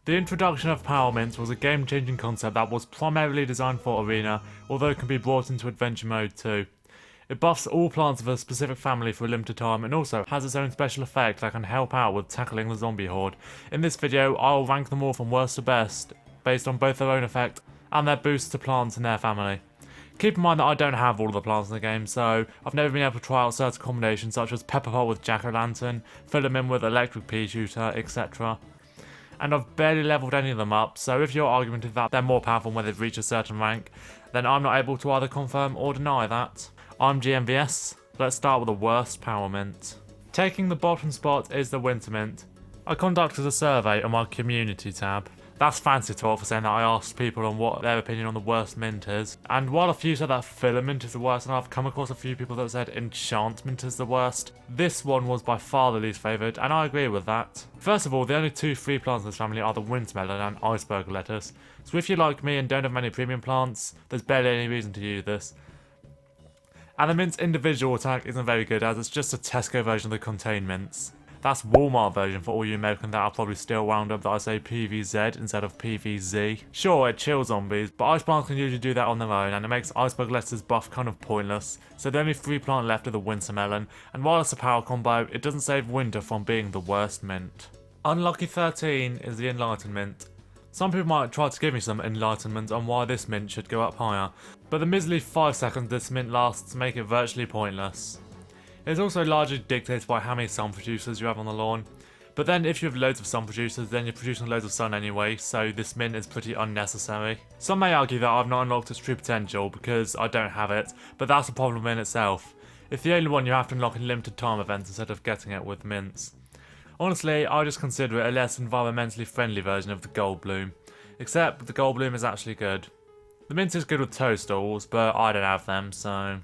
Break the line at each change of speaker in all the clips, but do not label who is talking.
The introduction of power mints was a game-changing concept that was primarily designed for Arena, although it can be brought into Adventure mode too. It buffs all plants of a specific family for a limited time and also has its own special effect that can help out with tackling the zombie horde. In this video, I'll rank them all from worst to best, based on both their own effect and their boosts to plants in their family. Keep in mind that I don't have all of the plants in the game, so I've never been able to try out certain combinations such as Pepper Pot with Jack-o'-lantern, fill them in with Electric Pea Shooter, etc. And I've barely leveled any of them up, so if your argument is that they're more powerful when they've reached a certain rank, then I'm not able to either confirm or deny that. I'm GMVS, let's start with the worst power mint. Taking the bottom spot is the Winter Mint. I conducted a survey on my community tab. That's fancy talk for saying that I asked people on what their opinion on the worst mint is. And while a few said that Filament is the worst, and I've come across a few people that said Enchantment is the worst, this one was by far the least favoured, and I agree with that. First of all, the only two free plants in this family are the Windmelon and Iceberg Lettuce, so if you're like me and don't have many premium plants, there's barely any reason to use this. And the mint's individual attack isn't very good, as it's just a Tesco version of the Contain mints. That's Walmart version for all you Americans that are probably still wound up that I say PVZ instead of PVZ. Sure, it chills zombies, but ice plants can usually do that on their own, and it makes Iceberg Lettuce's buff kind of pointless. So the only free plant left are the Winter Melon, and while it's a power combo, it doesn't save Winter from being the worst mint. Unlucky 13 is the Enlightenment. Some people might try to give me some enlightenment on why this mint should go up higher, but the measly 5 seconds this mint lasts make it virtually pointless. It's also largely dictated by how many sun producers you have on the lawn, but then if you have loads of sun producers then you're producing loads of sun anyway, so this mint is pretty unnecessary. Some may argue that I've not unlocked its true potential because I don't have it, but that's a problem in itself. It's the only one you have to unlock in limited time events instead of getting it with mints. Honestly, I just consider it a less environmentally friendly version of the Gold Bloom, except the Gold Bloom is actually good. The mint is good with toadstools, but I don't have them, so...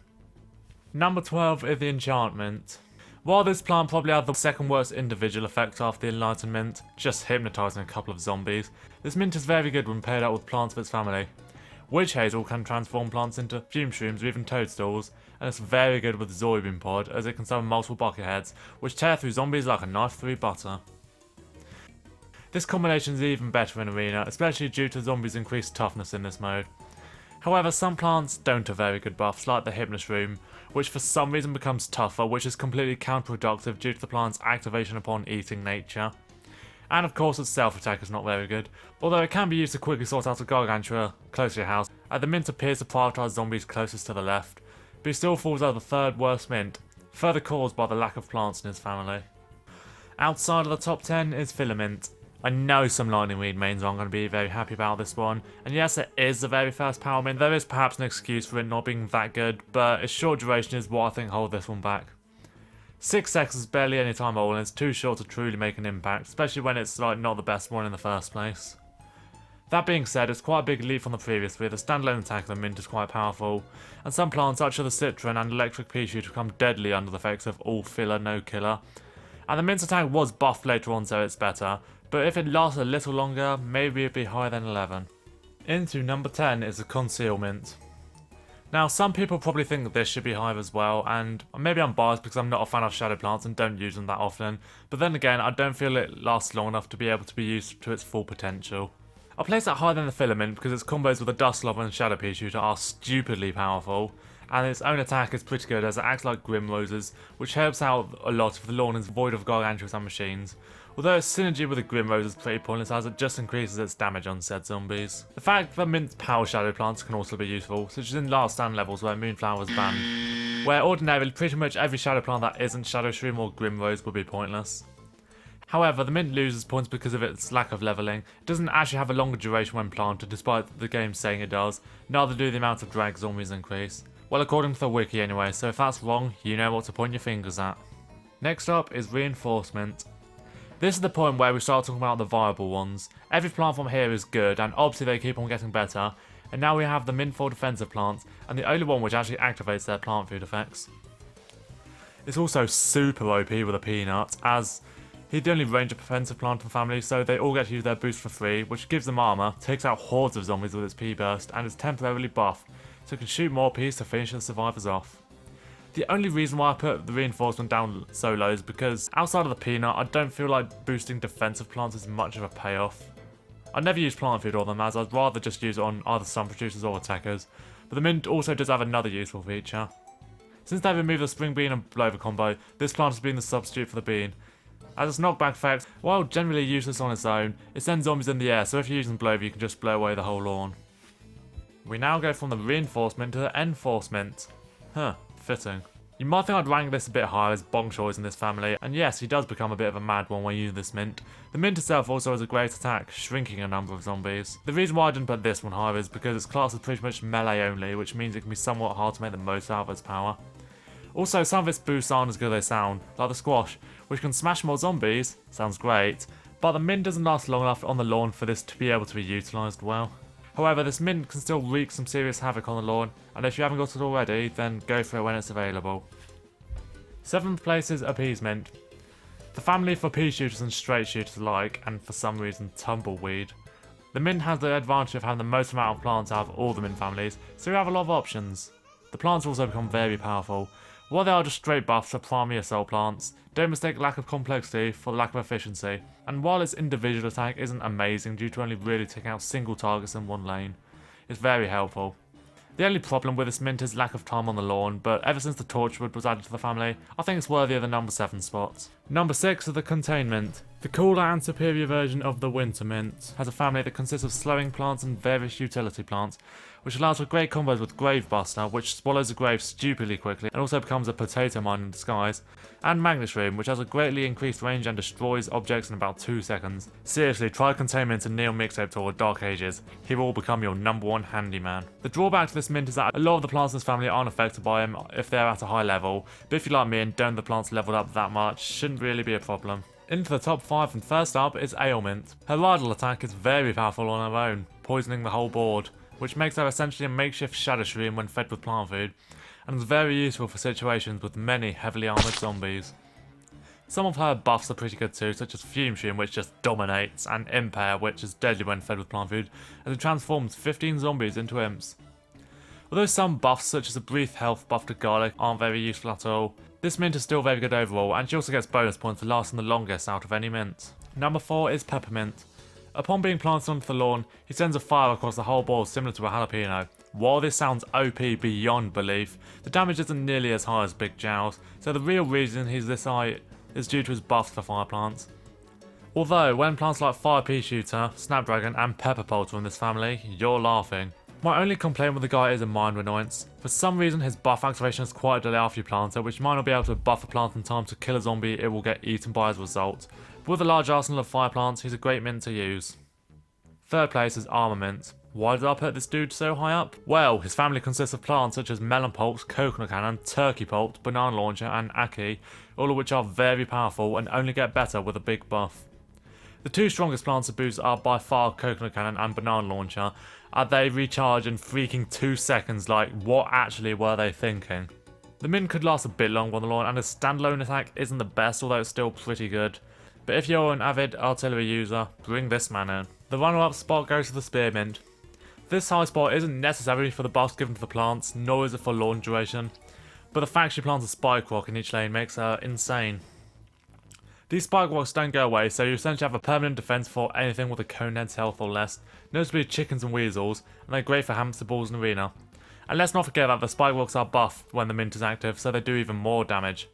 Number 12 is the Enchantment. While this plant probably had the second worst individual effect after the Enlightenment, just hypnotising a couple of zombies, this mint is very good when paired out with plants of its family. Witch Hazel can transform plants into fume shrooms or even toadstools, and it's very good with Zoidbeam Pod as it can summon multiple bucket heads, which tear through zombies like a knife through butter. This combination is even better in Arena, especially due to zombies' increased toughness in this mode. However, some plants don't have very good buffs, like the Hypnoshroom, which for some reason becomes tougher, which is completely counterproductive due to the plant's activation upon eating nature. And of course its self-attack is not very good, although it can be used to quickly sort out a Gargantua close to your house, as the mint appears to prioritise zombies closest to the left, but he still falls out the third worst mint, further caused by the lack of plants in his family. Outside of the top 10 is Filament. I know some Lightning Weed mains aren't going to be very happy about this one, and yes, it is the very first power mint. There is perhaps an excuse for it not being that good, but its short duration is what I think hold this one back. 6 seconds is barely any time at all, and it's too short to truly make an impact, especially when it's like not the best one in the first place. That being said, it's quite a big leap from the previous three. The standalone attack of the mint is quite powerful, and some plants such as the Citron and Electric Pea Shooter become deadly under the effects of all filler no killer. And the mint's attack was buffed later on, so it's better, but if it lasts a little longer, maybe it'd be higher than 11. Into number 10 is the Concealment. Now, some people probably think that this should be higher as well, and maybe I'm biased because I'm not a fan of shadow plants and don't use them that often, but then again, I don't feel it lasts long enough to be able to be used to its full potential. I place it higher than the Filament because its combos with the Dust Lover and Shadow Pea Shooter are stupidly powerful, and its own attack is pretty good as it acts like Grim Roses, which helps out a lot if the lawn is void of Gargantuas and machines. Although its synergy with the Grim Rose is pretty pointless as it just increases its damage on said zombies. The fact that Mint's power shadow plants can also be useful, such as in last stand levels where Moonflower was banned, where ordinarily pretty much every shadow plant that isn't Shadow Shroom or Grim Rose would be pointless. However, the mint loses points because of its lack of levelling. It doesn't actually have a longer duration when planted despite the game saying it does, neither do the amount of drag zombies increase. Well, according to the wiki anyway, so if that's wrong, you know what to point your fingers at. Next up is Reinforcement. This is the point where we start talking about the viable ones. Every plant from here is good, and obviously they keep on getting better, and now we have the mint for defensive plants, and the only one which actually activates their plant food effects. It's also super OP with a peanut, as he's the only ranger defensive plant in the family, so they all get to use their boost for free, which gives them armor, takes out hordes of zombies with its P-burst, and is temporarily buff, so it can shoot more Ps to finish the survivors off. The only reason why I put the reinforcement down so low is because outside of the peanut, I don't feel like boosting defensive plants is much of a payoff. I never use plant food on them as I'd rather just use it on either sun producers or attackers, but the mint also does have another useful feature. Since they removed the spring bean and blower combo, this plant has been the substitute for the bean. As its knockback effect, while generally useless on its own, it sends zombies in the air, so if you're using blower you can just blow away the whole lawn. We now go from the reinforcement to the enforcement. Fitting. You might think I'd rank this a bit higher as Bongshaw is in this family, and yes, he does become a bit of a mad one when using this mint. The mint itself also has a great attack, shrinking a number of zombies. The reason why I didn't put this one higher is because its class is pretty much melee only, which means it can be somewhat hard to make the most out of its power. Also, some of its boosts aren't as good as they sound, like the squash, which can smash more zombies, sounds great, but the mint doesn't last long enough on the lawn for this to be able to be utilised well. However, this mint can still wreak some serious havoc on the lawn, and if you haven't got it already, then go for it when it's available. 7th place is Appeasement. The family for pea shooters and straight shooters alike, and for some reason tumbleweed. The mint has the advantage of having the most amount of plants out of all the mint families, so you have a lot of options. The plants also become very powerful. While they are just straight buffs for primary assault plants, don't mistake lack of complexity for lack of efficiency, and while its individual attack isn't amazing due to only really taking out single targets in one lane, it's very helpful. The only problem with this mint is lack of time on the lawn, but ever since the Torchwood was added to the family, I think it's worthy of the number 7 spot. Number 6 is the Containment. The cooler and superior version of the Winter Mint has a family that consists of slowing plants and various utility plants, which allows for great combos with Gravebuster, which swallows a grave stupidly quickly and also becomes a potato mine in disguise, and Magnus Room, which has a greatly increased range and destroys objects in about 2 seconds. Seriously, try Containment and Neon Mixtape Tour Dark Ages. He will become your number 1 handyman. The drawback to this mint is that a lot of the plants in this family aren't affected by him if they're at a high level, but if you like me and don't have the plants leveled up that much, shouldn't really be a problem. Into the top 5, and first up is Ailment. Her Rydal attack is very powerful on her own, poisoning the whole board, which makes her essentially a makeshift Shadow Shroom when fed with plant food, and is very useful for situations with many heavily armoured zombies. Some of her buffs are pretty good too, such as Fume Shroom, which just dominates, and Impair, which is deadly when fed with plant food, as it transforms 15 zombies into imps. Although some buffs, such as a brief health buff to Garlic, aren't very useful at all, this mint is still very good overall, and she also gets bonus points for lasting the longest out of any mint. Number 4 is Peppermint. Upon being planted onto the lawn, he sends a fire across the whole board similar to a jalapeno. While this sounds OP beyond belief, the damage isn't nearly as high as Big Jowls, so the real reason he's this high is due to his buffs for fire plants. Although, when plants like Fire Pea Shooter, Snapdragon and Pepper Pulse are in this family, you're laughing. My only complaint with the guy is a minor annoyance. For some reason his buff activation is quite a delay after you plant it, which might not be able to buff a plant in time to kill a zombie it will get eaten by as a result. But with a large arsenal of fire plants, he's a great mint to use. 3rd place is Armament. Why did I put this dude so high up? Well, his family consists of plants such as Melon Pulse, Coconut Cannon, Turkey Pulse, Banana Launcher and Aki, all of which are very powerful and only get better with a big buff. The 2 strongest plants to boost are by far Coconut Cannon and Banana Launcher, and they recharge in freaking 2 seconds. Like, what actually were they thinking? The mint could last a bit longer on the lawn, and his standalone attack isn't the best, although it's still pretty good. But if you're an avid artillery user, bring this man in. The runner-up spot goes to the Spearmint. This high spot isn't necessary for the buffs given to the plants, nor is it for lawn duration, but the fact she plants a Spike Rock in each lane makes her insane. These Spike Rocks don't go away, so you essentially have a permanent defense for anything with a Conehead's health or less, notably chickens and weasels, and they're great for hamster balls in arena. And let's not forget that the Spike Rocks are buffed when the mint is active, so they do even more damage.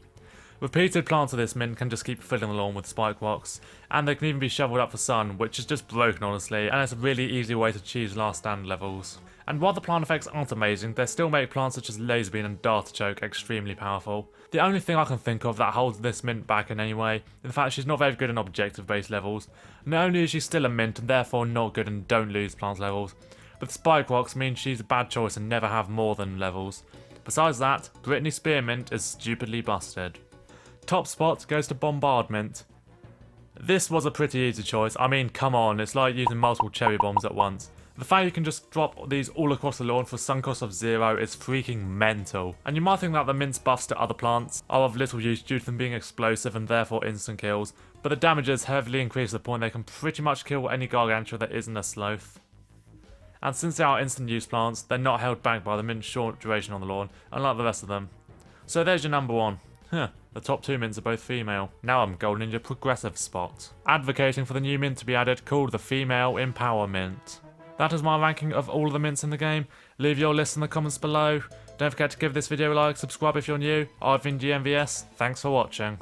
Repeated plants of this mint can just keep filling the lawn with Spike Rocks, and they can even be shoveled up for sun, which is just broken honestly, and it's a really easy way to achieve last stand levels. And while the plant effects aren't amazing, they still make plants such as Laserbeam and Dartichoke extremely powerful. The only thing I can think of that holds this mint back in any way, in fact she's not very good in objective based levels. Not only is she still a mint and therefore not good and don't lose plant levels, but Spike Rocks means she's a bad choice and never have more than levels. Besides that, Brittany Spearmint is stupidly busted. Top spot goes to Bombardment. This was a pretty easy choice. I mean, come on, it's like using multiple cherry bombs at once. The fact you can just drop these all across the lawn for a sunk cost of 0 is freaking mental. And you might think that the mint's buffs to other plants are of little use due to them being explosive and therefore instant kills, but the damages heavily increase to the point they can pretty much kill any Gargantua that isn't a Sloth. And since they are instant use plants, they're not held back by the mint's short duration on the lawn, unlike the rest of them. So there's your number 1. Huh, the top 2 mints are both female. Now I'm going into progressive spot. Advocating for the new mint to be added called the Female Empower Mint. That is my ranking of all of the mints in the game. Leave your list in the comments below. Don't forget to give this video a like, subscribe if you're new. I've been GMVS, thanks for watching.